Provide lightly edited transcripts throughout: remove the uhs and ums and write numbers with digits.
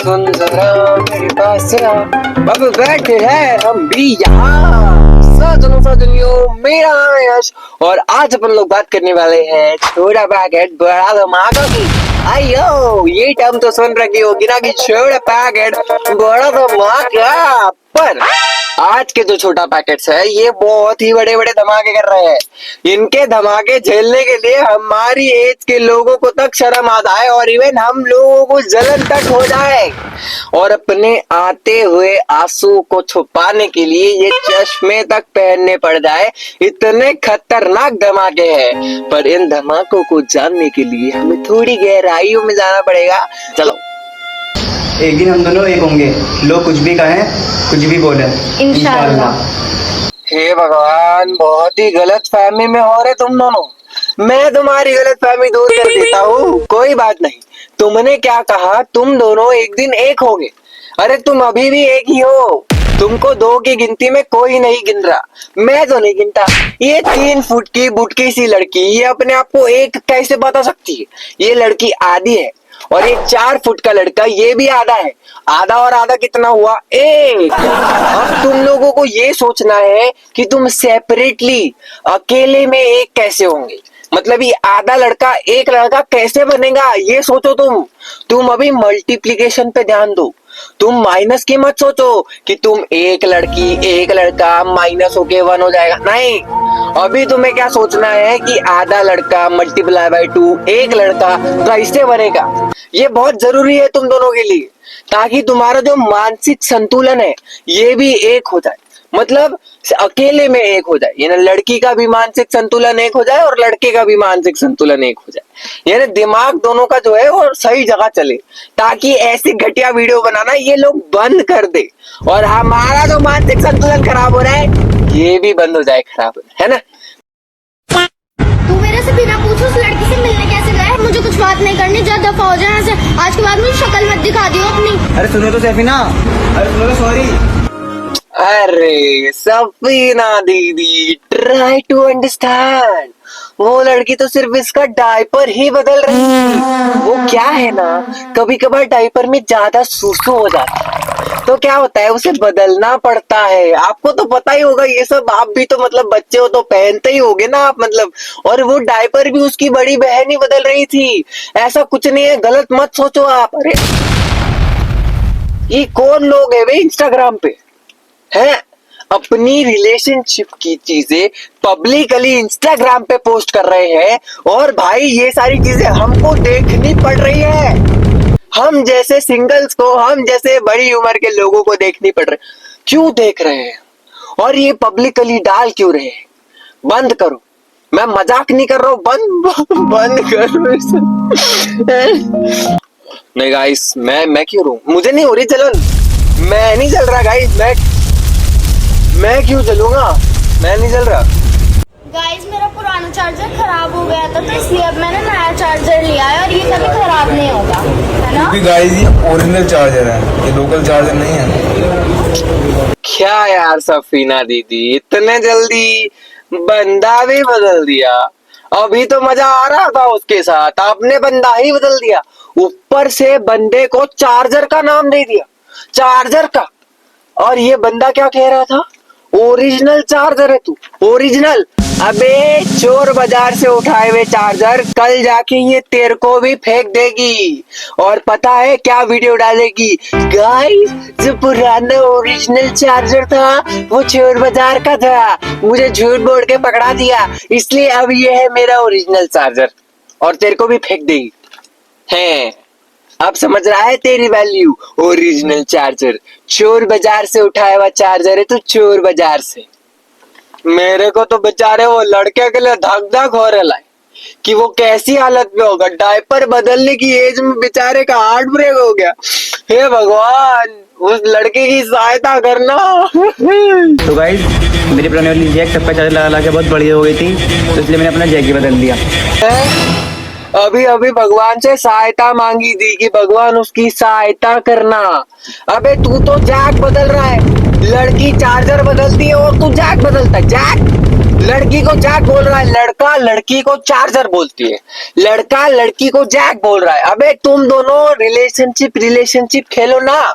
सुन जरा मेरे पास जरा, अब बैठे हैं हम भी यहाँ। सजनियों, मेरा नाम है यश और आज अपन लोग बात करने वाले हैं छोटा पैकेट बड़ा धमाका की। आइयो, ये टर्म तो सुन रखी होगी ना कि छोटा पैकेट बड़ा धमाका, पर आज के जो छोटा पैकेट्स है ये बहुत ही बड़े बड़े धमाके कर रहे हैं। इनके धमाके झेलने के लिए हमारी एज के लोगों को तक शर्म आ जाए और इवन हम लोगों को जलन तक हो जाए, और अपने आते हुए आंसू को छुपाने के लिए ये चश्मे तक पहनने पड़ जाए। इतने खतरनाक धमाके हैं, पर इन धमाकों को जानने के लिए हमें थोड़ी गहराइयों में जाना पड़ेगा। चलो, एक दिन हम दोनों एक होंगे, लोग कुछ भी कहें कुछ भी बोले, इंशाअल्लाह। हे भगवान, बहुत ही गलत फहमी में हो रहे तुम दोनों। मैं तुम्हारी गलत फहमी दूर कर देता हूँ, कोई बात नहीं। तुमने क्या कहा, तुम दोनों एक दिन एक होगे। अरे तुम अभी भी एक ही हो, तुमको दो की गिनती में कोई नहीं गिन रहा, मैं तो नहीं गिनता। ये 3 फुट की बुटकी सी लड़की ये अपने आप को एक कैसे बता सकती है? ये लड़की आधी है और ये 4 फुट का लड़का ये भी आधा है। आधा और आधा कितना हुआ? 1। अब तुम लोगों को ये सोचना है कि तुम सेपरेटली अकेले में एक कैसे होंगे, मतलब ये आधा लड़का एक लड़का कैसे बनेगा, ये सोचो तुम अभी मल्टीप्लिकेशन पे ध्यान दो। तुम माइनस की मत सोचो कि तुम एक लड़की एक लड़का माइनस होके 1 हो जाएगा, नहीं। अभी तुम्हें क्या सोचना है कि आधा लड़का मल्टीप्लाई बाय 2 एक लड़का कैसे बनेगा। ये बहुत जरूरी है तुम दोनों के लिए, ताकि तुम्हारा जो मानसिक संतुलन है ये भी एक हो जाए, मतलब अकेले में एक हो जाए। यानी लड़की का भी मानसिक संतुलन एक हो जाए और लड़के का भी मानसिक संतुलन एक हो जाए। यानी दिमाग दोनों का जो है वो सही जगह चले, ताकि ऐसी घटिया वीडियो बनाना ये लोग बंद कर दे और हमारा जो मानसिक संतुलन खराब हो रहा है ये भी बंद हो जाए खराब होना, है ना। तू मेरे से बिना पूछे उस लड़की से मिलने कैसे गया? मुझे कुछ बात नहीं करनी, जब दफा हो जाए यहाँ से। आज के बाद मुझे शक्ल मत दिखा दियो अपनी। अरे सुनो तो सैफीना, अरे सुनो तो, सॉरी। अरे सफीना दीदी, ट्राई टू अंडरस्टैंड। वो लड़की तो सिर्फ इसका डायपर ही बदल रही है। वो क्या है ना, कभी कभार डायपर में ज्यादा सूसू हो जाता है तो क्या होता है, उसे बदलना पड़ता है। आपको तो पता ही होगा ये सब, आप भी तो मतलब बच्चे हो तो पहनते ही होगे ना आप, मतलब। और वो डायपर भी उसकी बड़ी बहन ही बदल रही थी, ऐसा कुछ नहीं है, गलत मत सोचो आप। अरे ये कौन लोग है वे इंस्टाग्राम पे है, अपनी रिलेशनशिप की चीजें पब्लिकली इंस्टाग्राम पे पोस्ट कर रहे हैं, और भाई ये सारी चीजें हमको देखनी पड़ रही है। हम जैसे सिंगल्स को, हम जैसे बड़ी उम्र के लोगों को देखनी पड़ रही। क्यों देख रहे हैं और ये पब्लिकली डाल क्यों रहे हैं? बंद करो, मैं मजाक नहीं कर रहा हूँ, बंद करो इसे। नहीं गाइस, मैं क्यों रहूं, मुझे नहीं हो रही जलन, मैं नहीं चल रहा गाइस, मैं क्यों चलूंगा, मैं नहीं चल रहा। गाइस, मेरा पुराना चार्जर खराब हो गया था, तो इसलिए अब मैंने नया चार्जर लिया है और ये कभी खराब नहीं होगा, है ना? क्योंकि गाइस ये ओरिजिनल चार्जर है, ये लोकल चार्जर नहीं है। क्या यार सफीना दीदी, इतने जल्दी बंदा भी बदल दिया? अभी तो मजा आ रहा था उसके साथ, आपने बंदा ही बदल दिया। ऊपर से बंदे को चार्जर का नाम दे दिया, चार्जर का। और ये बंदा क्या कह रहा था, ओरिजिनल चार्जर है तू, ओरिजिनल। अबे चोर बाजार से उठाए हुए चार्जर कल जाके ये तेरे को भी फेंक देगी, और पता है क्या वीडियो डालेगी? गाइस, जो पुराना ओरिजिनल चार्जर था वो चोर बाजार का था, मुझे झूठ बोल के पकड़ा दिया, इसलिए अब ये है मेरा ओरिजिनल चार्जर, और तेरे को भी फेंक देगी। है, अब समझ रहा है तेरी वैल्यू? ओरिजिनल चार्जर, चोर बाजार से उठाया हुआ चार्जर है तू, चोर बाजार से। मेरे को तो बेचारे वो लड़के के लिए धक धक हो रहा है कि वो कैसी हालत में होगा, डायपर बदलने की एज में बेचारे का हार्ट ब्रेक हो गया। हे भगवान, उस लड़के की सहायता करना। तो गाइस, मेरी पुरानी वाली जैक सब पे चार्जर लगा के बहुत बड़ी हो गई थी, तो इसलिए मैंने अपना जैक ही बदल दिया। अभी भगवान से सहायता मांगी थी कि भगवान उसकी सहायता करना। अबे तू तो जैक बदल रहा है, लड़की चार्जर बदलती है और तू जैक बदलता है। जैक लड़की को जैक बोल रहा है, लड़का लड़की को चार्जर बोलती है, लड़का लड़की को जैक बोल रहा है। अबे तुम दोनों रिलेशनशिप खेलो ना।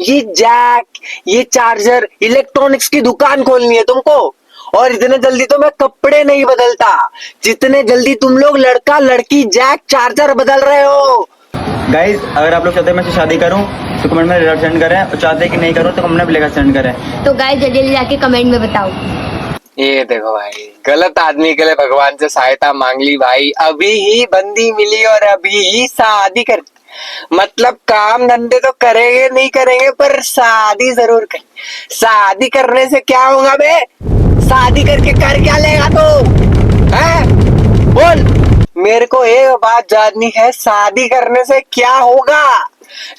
ये जैक, ये चार्जर, इलेक्ट्रॉनिक्स की दुकान खोलनी है तुमको, और इतने जल्दी तो मैं कपड़े नहीं बदलता जितने जल्दी तुम लोग लड़का लड़की जैक चार्जर बदल रहे हो। गाइज अगर आप लोग चाहते हैं मैं इससे शादी करूं तो कमेंट में रिजल्ट सेंड करें, और चाहते हैं कि नहीं करूं तो कमेंट में ब्लैक सेंड करें। तो गाइस जल्दी जाके कमेंट में बताओ। ये देखो भाई, गलत आदमी के लिए भगवान से सहायता मांग ली भाई, अभी ही बंदी मिली और अभी ही शादी कर, मतलब काम धंधे तो करेंगे नहीं करेंगे पर शादी जरूर करेंगे। शादी करने से क्या होगा बे? शादी करके कर क्या लेगा तू? है बोल, मेरे को एक बात जाननी है, शादी करने से क्या होगा?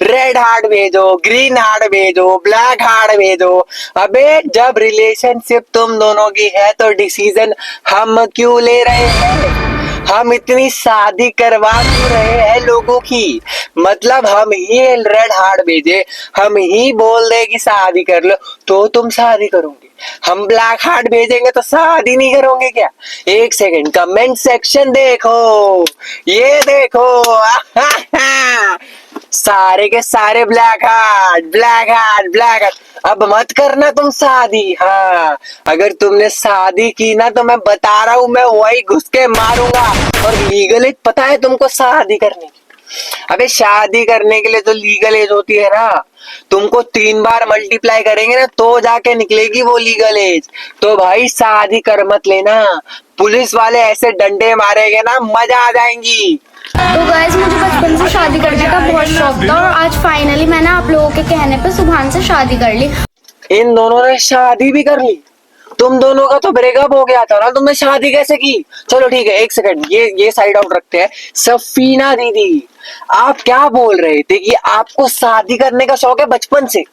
रेड हार्ट भेजो, ग्रीन हार्ट भेजो, ब्लैक हार्ट भेजो। अबे जब रिलेशनशिप तुम दोनों की है तो डिसीजन हम क्यों ले रहे हैं? हम इतनी शादी करवा क्यों रहे हैं लोगों की? मतलब हम ही रेड हार्ट भेजे, हम ही बोल दे कि शादी कर लो तो तुम शादी करोगे, हम ब्लैक हार्ट भेजेंगे तो शादी नहीं करोगे क्या? एक सेकंड, कमेंट सेक्शन देखो, ये देखो सारे के सारे black heart black heart black heart. अब मत करना तुम शादी, हाँ अगर तुमने शादी की ना तो मैं बता रहा हूं, मैं वही घुस के मारूंगा। और लीगल एज पता है तुमको शादी करने की? अबे शादी करने के लिए तो लीगल एज होती है ना, तुमको 3 बार मल्टीप्लाई करेंगे ना तो जाके निकलेगी वो लीगल एज। तो भाई शादी कर मत लेना, पुलिस वाले ऐसे डंडे मारेंगे ना मजा आ जाएंगी। तो गाइस मुझे बचपन से शादी करने का बहुत शौक था, और आज फाइनली मैंने आप लोगों के कहने पे सुभान से शादी कर ली। इन दोनों ने शादी भी कर ली, तुम दोनों का तो ब्रेकअप हो गया था ना, तुमने शादी कैसे की? चलो ठीक है, एक सेकंड, ये साइड आउट रखते हैं। सफीना दीदी, आप क्या बोल रहे थे कि आपको शादी करने का शौक है बचपन से?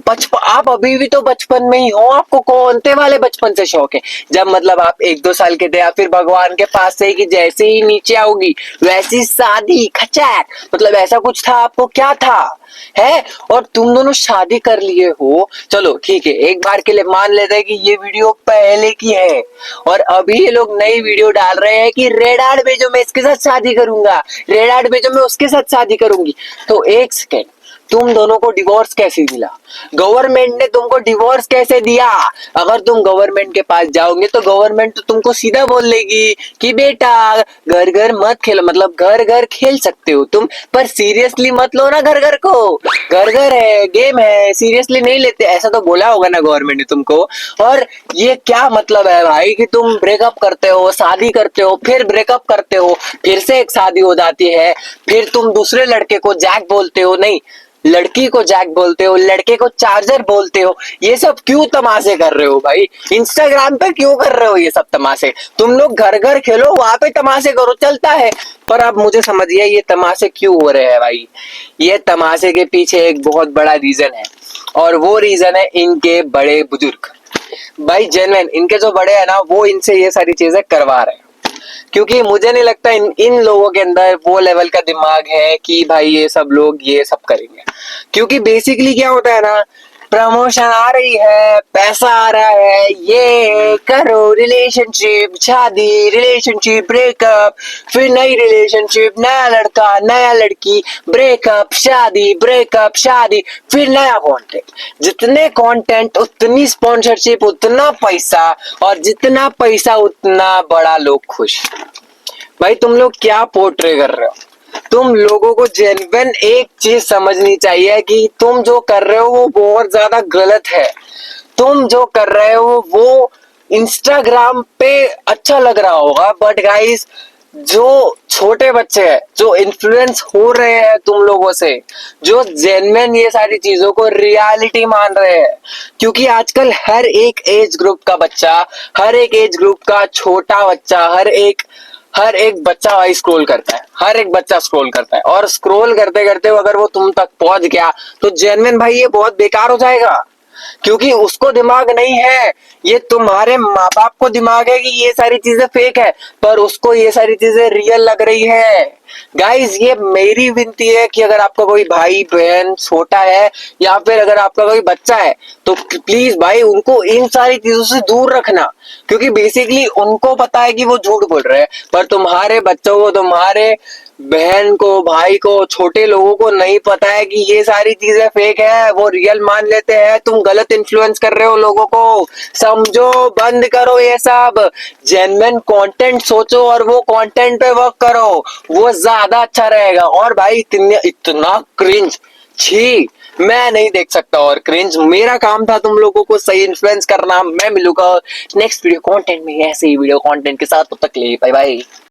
बचपन, आप अभी भी तो बचपन में ही हो, आपको कौन से वाले बचपन से शौक है? जब मतलब आप 1-2 साल के थे, या फिर भगवान के पास से कि जैसे ही नीचे आओगी वैसी शादी खचैक, मतलब ऐसा कुछ था? आपको क्या था है? और तुम दोनों शादी कर लिए हो, चलो ठीक है, एक बार के लिए मान लेते हैं कि ये वीडियो पहले की है, और अभी ये लोग नई वीडियो डाल रहे हैं कि रेड हार्ट भेजो मैं इसके साथ शादी करूंगा, रेड हार्ट भेजो मैं उसके साथ शादी करूंगी। तो एक सेकेंड, तुम दोनों को डिवोर्स कैसे मिला? गवर्नमेंट ने तुमको डिवोर्स कैसे दिया? अगर तुम गवर्नमेंट के पास जाओगे तो गवर्नमेंट तो तुमको सीधा बोल लेगी कि बेटा घर घर मत खेलो, मतलब घर घर खेल सकते हो तुम पर सीरियसली मत लो ना घर घर को, घर घर है, गेम है, सीरियसली नहीं लेते, ऐसा तो बोला होगा ना गवर्नमेंट ने तुमको। और ये क्या मतलब है भाई कि तुम ब्रेकअप करते हो, शादी करते हो, फिर ब्रेकअप करते हो, फिर से एक शादी हो जाती है, फिर तुम दूसरे लड़के को जैक बोलते हो, नहीं लड़की को जैक बोलते हो, लड़के को चार्जर बोलते हो। ये सब क्यों तमाशे कर रहे हो भाई? इंस्टाग्राम पे क्यों कर रहे हो ये सब तमाशे? तुम लोग घर घर खेलो, वहां पे तमाशे करो, चलता है। पर अब मुझे समझिए ये तमाशे क्यों हो रहे हैं भाई? ये तमाशे के पीछे एक बहुत बड़ा रीजन है, और वो रीजन है इनके बड़े बुजुर्ग। भाई जेन्युइन इनके जो बड़े हैं ना, वो इनसे ये सारी चीजें करवा रहे हैं, क्योंकि मुझे नहीं लगता इन लोगों के अंदर वो लेवल का दिमाग है कि भाई ये सब लोग ये सब करेंगे। क्योंकि बेसिकली क्या होता है ना, प्रमोशन आ रही है, पैसा आ रहा है, ये करो, रिलेशनशिप, शादी, रिलेशनशिप, ब्रेकअप, फिर नई रिलेशनशिप, नया लड़का नया लड़की, ब्रेकअप शादी, फिर नया कंटेंट। जितने कंटेंट उतनी स्पॉन्सरशिप, उतना पैसा, और जितना पैसा उतना बड़ा लोग खुश। भाई तुम लोग क्या पोर्ट्रे कर रहे हो? तुम लोगों को जेन्युइन एक चीज समझनी चाहिए कि तुम जो कर रहे हो वो बहुत ज्यादा गलत है। तुम जो कर रहे हो वो इंस्टाग्राम पे अच्छा लग रहा होगा, बट गाइस जो छोटे बच्चे हैं, जो इन्फ्लुएंस हो रहे हैं तुम लोगों से, जो जेन्युइन ये सारी चीजों को रियलिटी मान रहे हैं, क्योंकि आजकल हर एक एज ग्रुप का बच्चा, हर एक एज ग्रुप का छोटा बच्चा, हर एक बच्चा भाई स्क्रॉल करता है, हर एक बच्चा स्क्रॉल करता है, और स्क्रॉल करते करते अगर वो तुम तक पहुंच गया तो जेन्युइन भाई ये बहुत बेकार हो जाएगा। क्योंकि उसको दिमाग नहीं है, ये तुम्हारे माँ बाप को दिमाग है कि ये सारी चीजें फेक है, पर उसको ये सारी चीजें रियल लग रही है। गाइज ये मेरी विनती है कि अगर आपका कोई भाई बहन छोटा है या फिर अगर आपका कोई बच्चा है तो प्लीज भाई उनको इन सारी चीजों से दूर रखना, क्योंकि बेसिकली उनको पता है कि वो झूठ बोल रहे हैं, पर तुम्हारे बच्चों को, तुम्हारे बहन को, भाई को, छोटे लोगों को नहीं पता है कि ये सारी चीजें फेक है, वो रियल मान लेते हैं। तुम गलत इन्फ्लुएंस कर रहे हो लोगों को, समझो, बंद करो ये सब, जेन्युइन कंटेंट सोचो और वो कंटेंट पे वर्क करो, वो ज्यादा अच्छा रहेगा। और भाई इतना क्रिंज, छी, मैं नहीं देख सकता और क्रिंज। मेरा काम था तुम लोगों को सही इन्फ्लुएंस करना। मैं मिलूंगा नेक्स्ट वीडियो कंटेंट में ऐसे ही वीडियो कंटेंट के साथ, तब तक के लिए बाय बाय।